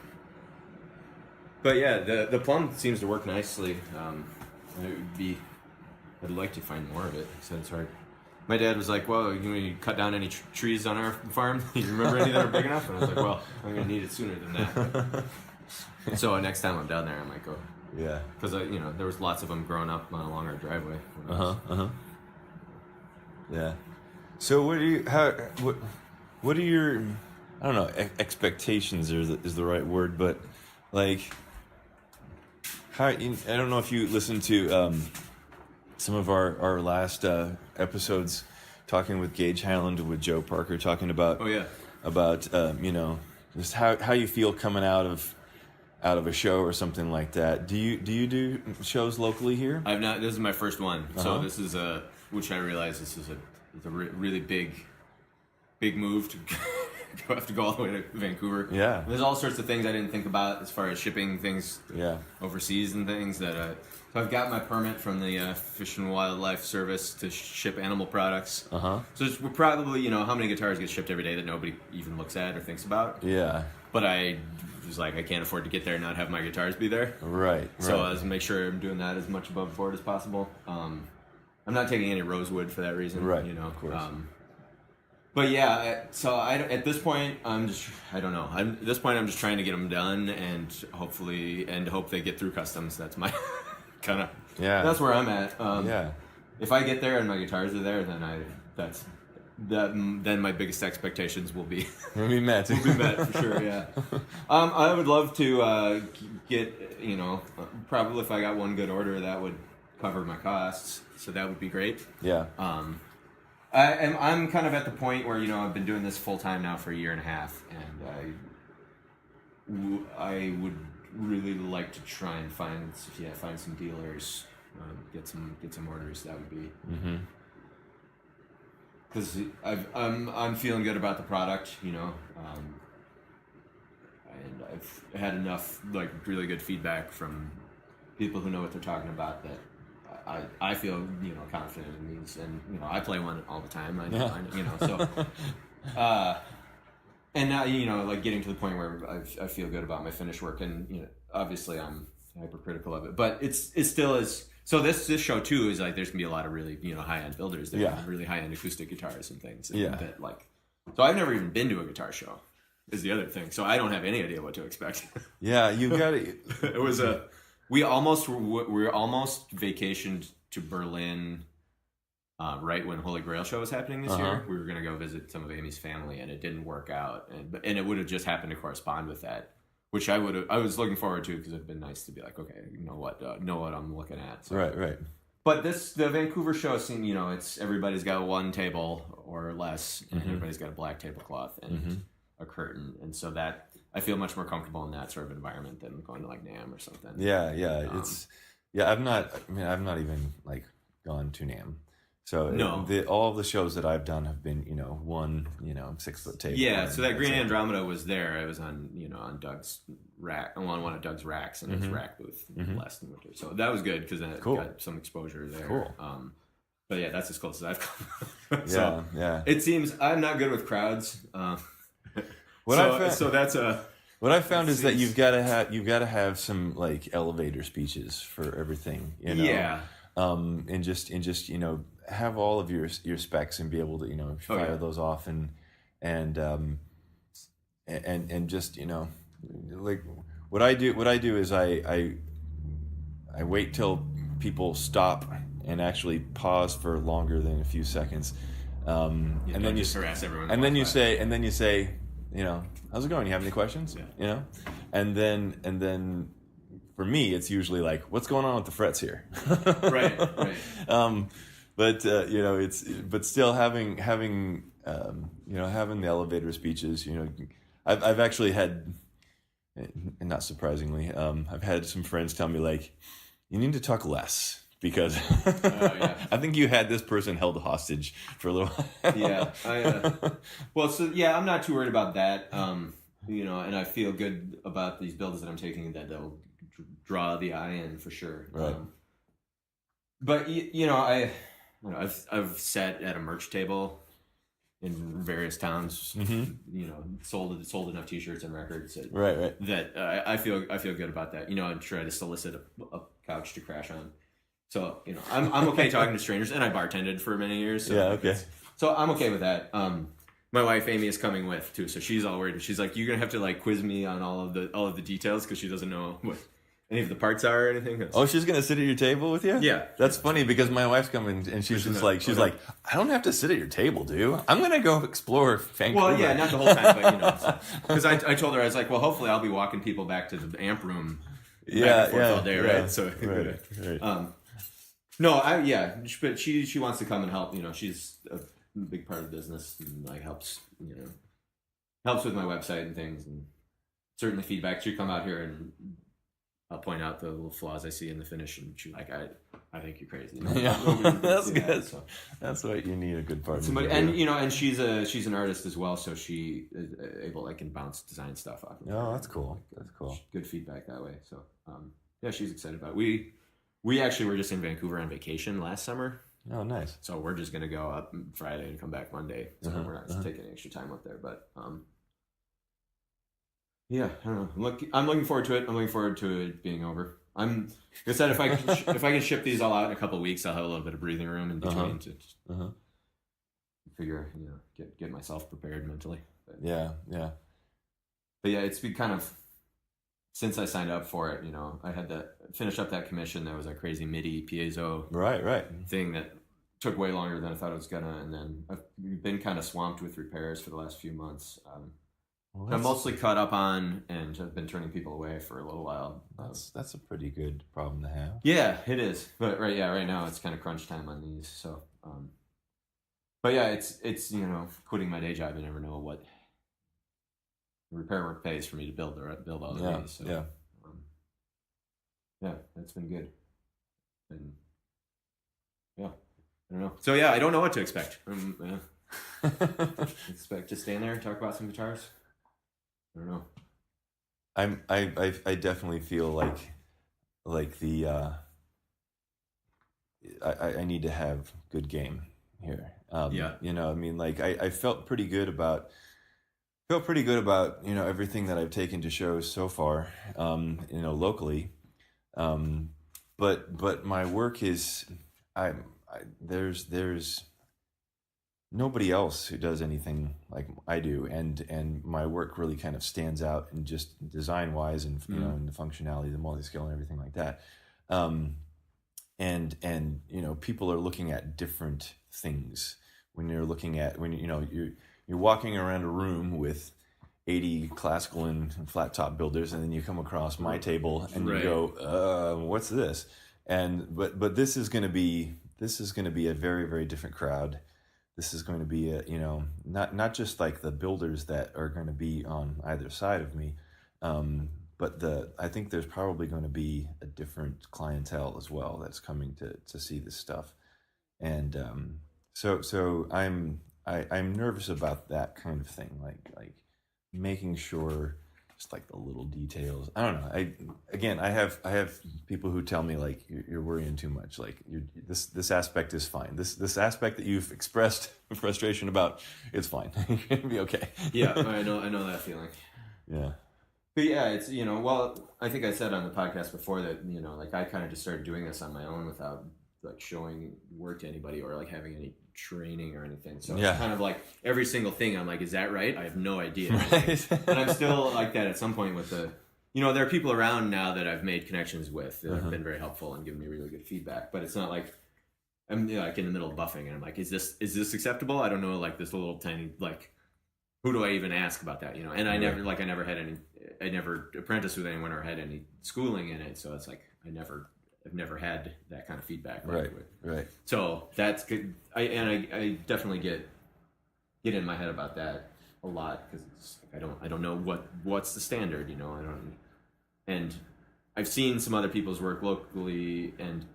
But yeah, the plum seems to work nicely. I'd like to find more of it. He said it's hard. My dad was like, "Well, you cut down any trees on our farm? You remember any that are big enough?" And I was like, "Well, I'm gonna need it sooner than that." So next time I'm down there, I might go. Yeah. Because there was lots of them growing up along our driveway. Yeah. So what are your I don't know, expectations is the right word, but like I don't know if you listened to some of our last episodes talking with Gage Highland, with Joe Parker, talking about just how you feel coming out of a show or something like that. Do you do shows locally here? I've not. This is my first one, so this is which I realize this is a really big move to have to go all the way to Vancouver. Yeah, and there's all sorts of things I didn't think about as far as shipping things. Yeah, overseas and things that. So I've got my permit from the Fish and Wildlife Service to ship animal products. So we're probably how many guitars get shipped every day that nobody even looks at or thinks about. Yeah, but I was like, I can't afford to get there and not have my guitars be there. Right. So I was make sure I'm doing that as much above board as possible. I'm not taking any rosewood for that reason. Right. Of course. But yeah, so at this point, I don't know. At this point, I'm just trying to get them done and hope they get through customs. That's my kind of. Yeah. That's where I'm at. Yeah. If I get there and my guitars are there, then then my biggest expectations will be met. Will be met for sure. Yeah. I would love to get probably if I got one good order that would cover my costs, so that would be great. Yeah. I'm kind of at the point where I've been doing this full time now for a year and a half, and I would really like to try and find some dealers, get some orders. That would be. Because I'm feeling good about the product, and I've had enough really good feedback from people who know what they're talking about that I feel confident in these, and I play one all the time. I know, so and now getting to the point where I feel good about my finished work, and obviously I'm hypercritical of it, but it still is. So this show too is there's gonna be a lot of really high end builders. There are really high end acoustic guitars and things. And so I've never even been to a guitar show. Is the other thing. So I don't have any idea what to expect. Yeah, you got it. It was we almost vacationed to Berlin right when Holy Grail show was happening this year. We were gonna go visit some of Amy's family, and it didn't work out, and it would have just happened to correspond with that. Which I was looking forward to because it'd been nice to be like, okay, know what I'm looking at. So. Right. But the Vancouver show scene, it's everybody's got one table or less, and everybody's got a black tablecloth and a curtain, and so that I feel much more comfortable in that sort of environment than going to NAMM or something. Yeah. I've not even gone to NAMM, So No. all the shows that I've done have been, one, 6-foot table. Yeah, so that Green Andromeda was there. I was on, on Doug's rack, on one of Doug's racks in his rack booth last winter. So that was good because then I got some exposure there. Cool. But yeah, that's as close as I've come. Yeah. It seems I'm not good with crowds. What I found is that you've got to have some like elevator speeches for everything. Yeah. And just have all of your specs and be able to fire those off and just like what I do is I wait till people stop and actually pause for longer than a few seconds, and then you harass everyone. And then you say, how's it going? You have any questions? Yeah. And then for me, it's usually like, what's going on with the frets here? Right. But still having the elevator speeches. I've actually had, and not surprisingly, I've had some friends tell me like, you need to talk less. Because I think you had this person held hostage for a little while. Yeah. I'm not too worried about that. And I feel good about these builds that I'm taking that they'll draw the eye in for sure. Right. But I've sat at a merch table in various towns. Sold enough T-shirts and records. That I feel good about that. And try to solicit a couch to crash on. So, I'm okay talking to strangers, and I bartended for many years. So okay. So I'm okay with that. My wife Amy is coming with too, so she's all worried. She's like, "You're gonna have to like quiz me on all of the details because she doesn't know what any of the parts are or anything." Oh, she's gonna sit at your table with you? Yeah. That's funny because my wife's coming and she's like, I don't have to sit at your table, dude. I'm gonna go explore Vancouver. Well, yeah, not the whole time, but because I told her I was like, well, hopefully I'll be walking people back to the amp room. Back and forth all day, right? So right. No, but she wants to come and help. She's a big part of the business and like helps with my website and things, and certainly feedback. She'd come out here and I'll point out the little flaws I see in the finish, and she's like, I think you're crazy. That's good. So. That's what you need, a good partner. Somebody, and she's an artist as well, so she is able can bounce design stuff off of her. Oh, that's cool. That's cool. Good feedback that way. So she's excited about it. We actually were just in Vancouver on vacation last summer. Oh, nice. So we're just going to go up Friday and come back Monday. So we're not taking any extra time up there. But, I don't know. I'm looking forward to it. I'm looking forward to it being over. Like I said, if I can ship these all out in a couple of weeks, I'll have a little bit of breathing room in between to figure, get myself prepared mentally. But, yeah. But yeah, it's been kind of... Since I signed up for it, I had to finish up that commission. There was a crazy MIDI piezo thing that took way longer than I thought it was gonna, and then I've been kind of swamped with repairs for the last few months. I'm mostly caught up on, and I've been turning people away for a little while. That's a pretty good problem to have. Yeah, it is. But right now it's kind of crunch time on these. So, but yeah, it's quitting my day job. I never know what repair work pays for me to build all of these. So, that's been good. And I don't know. So I don't know what to expect. Expect to stand there and talk about some guitars. I don't know. I definitely feel like the I need to have good game here. I felt pretty good about everything that I've taken to shows so far, locally. But my work is, there's nobody else who does anything like I do, and my work really kind of stands out, and just design wise, and and the functionality, the multi-scale, and everything like that. And people are looking at different things when you're you're walking around a room with 80 classical and flat top builders, and then you come across my table and you go, what's this? But this is going to be a very, very different crowd. This is going to be not just like the builders that are going to be on either side of me, but I think there's probably going to be a different clientele as well that's coming to see this stuff. And so I'm nervous about that kind of thing, like making sure just like the little details. I don't know. I have people who tell me like you're worrying too much. Like this aspect is fine. This aspect that you've expressed frustration about, it's fine. You're gonna be okay. Yeah, I know that feeling. Yeah. But yeah, it's, well, I think I said on the podcast before that, like I kind of just started doing this on my own without like showing work to anybody or like having any training or anything. So it's kind of like every single thing I'm like, is that right? I have no idea. Right. And I'm still like that at some point with there are people around now that I've made connections with that have been very helpful and given me really good feedback. But it's not like I'm like in the middle of buffing and I'm like, is this acceptable? I don't know, like this little tiny, like, who do I even ask about that? And I never apprenticed with anyone or had any schooling in it. So it's like, I've never had that kind of feedback. Right. So that's good. I definitely get in my head about that a lot because I don't know what's the standard, and I've seen some other people's work locally and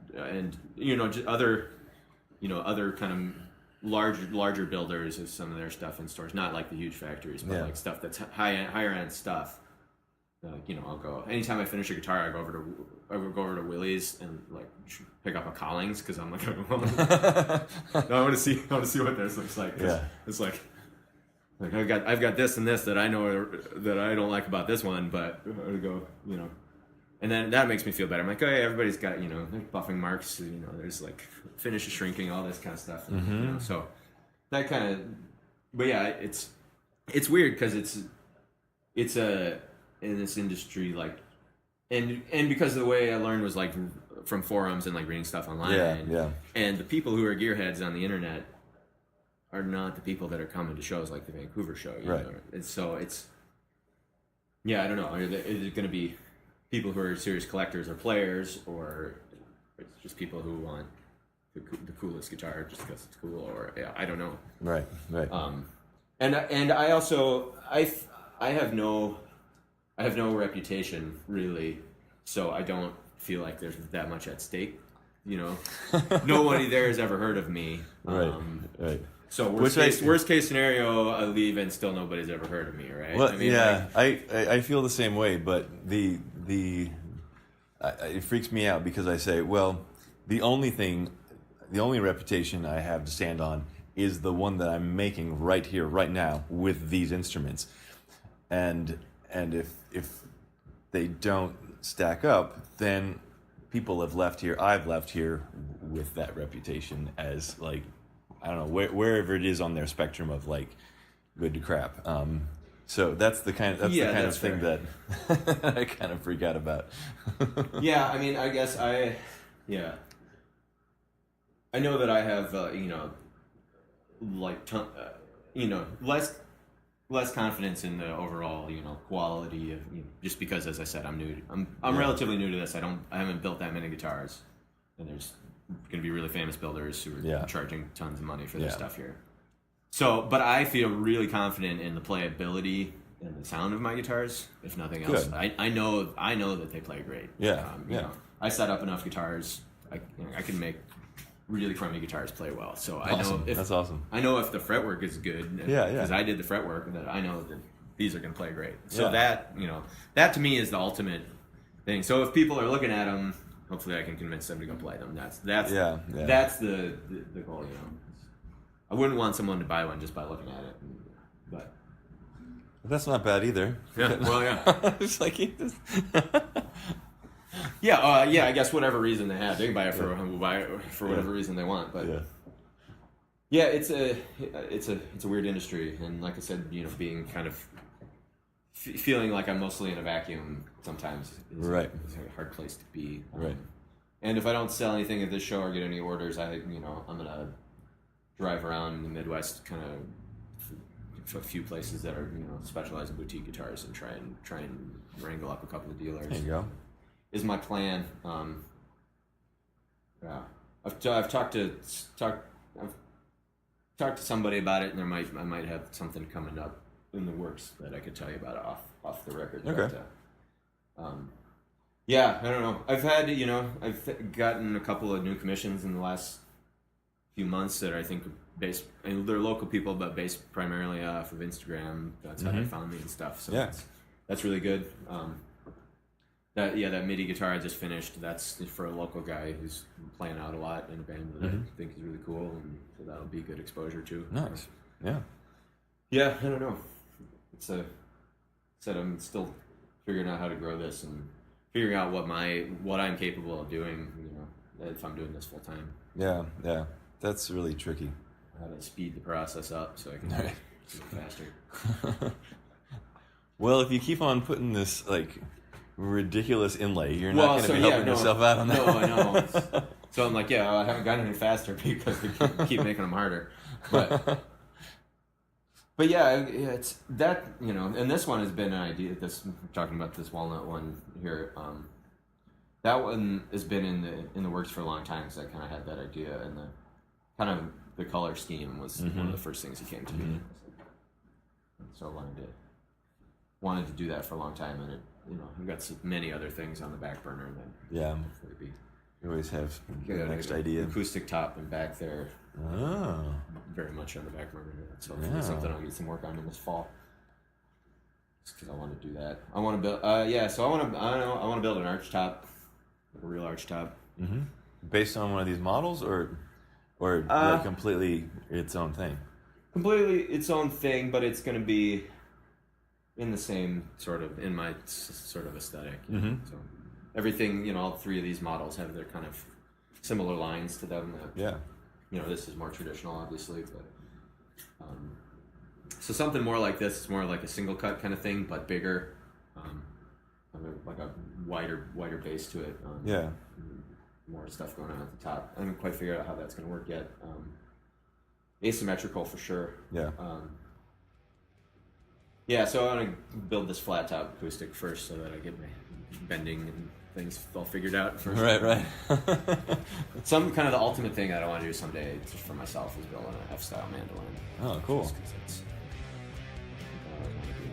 just other kind of larger builders of some of their stuff in stores, not like the huge factories, but like stuff that's higher end stuff. I'll go anytime I finish a guitar. I go over to Willie's and like pick up a Collings because I'm like, I want to see what this looks like. It's like I've got this and this that I know that I don't like about this one, but I go, and then that makes me feel better. I'm like, oh yeah, everybody's got there's buffing marks, there's like finish is shrinking, all this kind of stuff. So that kind of, but yeah, it's weird because it's in this industry, like, and because of the way I learned was like from forums and like reading stuff online. And the people who are gearheads on the internet are not the people that are coming to shows like the Vancouver show. Right. And so it's, I don't know. Is it going to be people who are serious collectors or players, or it's just people who want the coolest guitar just because it's cool, or I don't know. Right. And I also I have no reputation really, so I don't feel like there's that much at stake. Nobody there has ever heard of me. Right. So worst case scenario, I leave and still nobody's ever heard of me, right? Well, I feel the same way, but it freaks me out because I say, well, the only reputation I have to stand on is the one that I'm making right here, right now, with these instruments, and if they don't stack up, then people have left here. I've left here with that reputation as like, I don't know, wherever it is on their spectrum of like good to crap. So that's the kind of thing that I kind of freak out about. Yeah, I mean, I guess I know that I have less confidence in the overall quality of just because, as I said, I'm relatively new to this. I haven't built that many guitars, and there's going to be really famous builders who are charging tons of money for their stuff here. So, but I feel really confident in the playability and the sound of my guitars, if nothing else. I know that they play great. I set up enough guitars. I can make really crummy guitars play well. So that's awesome. I know if the fretwork is good. Because I did the fretwork, that I know that these are going to play great. So that to me is the ultimate thing. So if people are looking at them, hopefully I can convince them to go play them. That's the goal. I wouldn't want someone to buy one just by looking at it, but that's not bad either. Yeah, well, it's like I guess whatever reason they have, they can buy it for whatever reason they want. But it's a weird industry, and like I said, being kind of feeling like I'm mostly in a vacuum sometimes is a hard place to be. And if I don't sell anything at this show or get any orders, I'm gonna drive around in the Midwest, kind of a few places that are specialize in boutique guitars, and try and wrangle up a couple of dealers. There you go. Is my plan. I've talked to somebody about it, and I might have something coming up in the works that I could tell you about off the record. Okay. But, I don't know. I've had I've gotten a couple of new commissions in the last few months that I think based, and they're local people, but based primarily off of Instagram. That's how they found me and stuff. So that's really good. That MIDI guitar I just finished, that's for a local guy who's playing out a lot in a band that I think is really cool, and so that'll be good exposure too. Nice. Yeah. Yeah, I don't know. I'm still figuring out how to grow this and figuring out what I'm capable of doing, if I'm doing this full time. Yeah, that's really tricky. How to speed the process up so I can do it faster. Well, if you keep on putting this ridiculous inlay, you're not going to be helping yourself out on that. No, I know. So I'm like, I haven't gotten any faster because they keep making them harder. But it's that, and this one has been an idea. Talking about this walnut one here. That one has been in the works for a long time, because I kind of had that idea, and the color scheme was one of the first things that came to me. So I wanted to do that for a long time, and I've got so many other things on the back burner that hopefully you always have the next idea. Acoustic top and back there. Oh, very much on the back burner. That's hopefully something I'll get some work on in this fall. Just because I want to do that. I want to build. So I want to build an arch top, a real arch top. Mm-hmm. Based on one of these models, or completely its own thing. Completely its own thing, but it's going to be in the same in my sort of aesthetic. So everything, all three of these models have their kind of similar lines to them. This is more traditional, obviously, but so something more like this is more like a single cut kind of thing, but bigger, like a wider base to it. More stuff going on at the top. I haven't quite figured out how that's going to work yet. Asymmetrical for sure. So I want to build this flat top acoustic first, so that I get my bending and things all figured out first. Right. Some kind of the ultimate thing that I want to do someday, just for myself, is build an F-style mandolin. Oh, cool.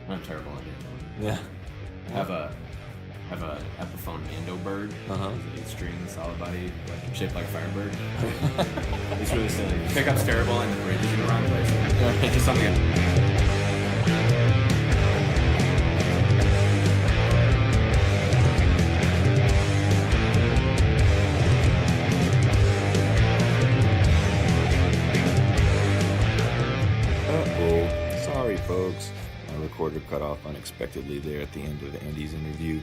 I'm terrible at mandolin. Yeah. I have a Epiphone Mando bird. It's 8-string, solid body, shaped like a firebird. It's really silly. Pickup's terrible, and the bridge is in the wrong place. It's just something. Sorry, folks. My recorder cut off unexpectedly there at the end of Andy's interview,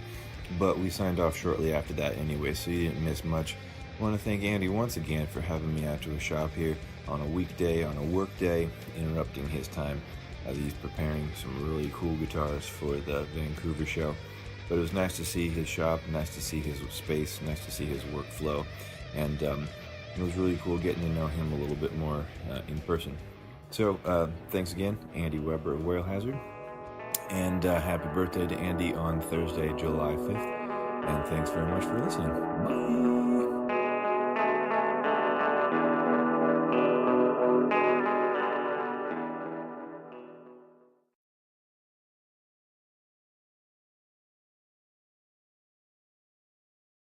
but we signed off shortly after that anyway, so you didn't miss much. I want to thank Andy once again for having me out to his shop here on a weekday, on a work day, interrupting his time as he's preparing some really cool guitars for the Vancouver show. But it was nice to see his shop, nice to see his space, nice to see his workflow, and it was really cool getting to know him a little bit more in person. So, thanks again, Andy Weber of Whalehazard, and happy birthday to Andy on Thursday, July 5th, and thanks very much for listening. Bye!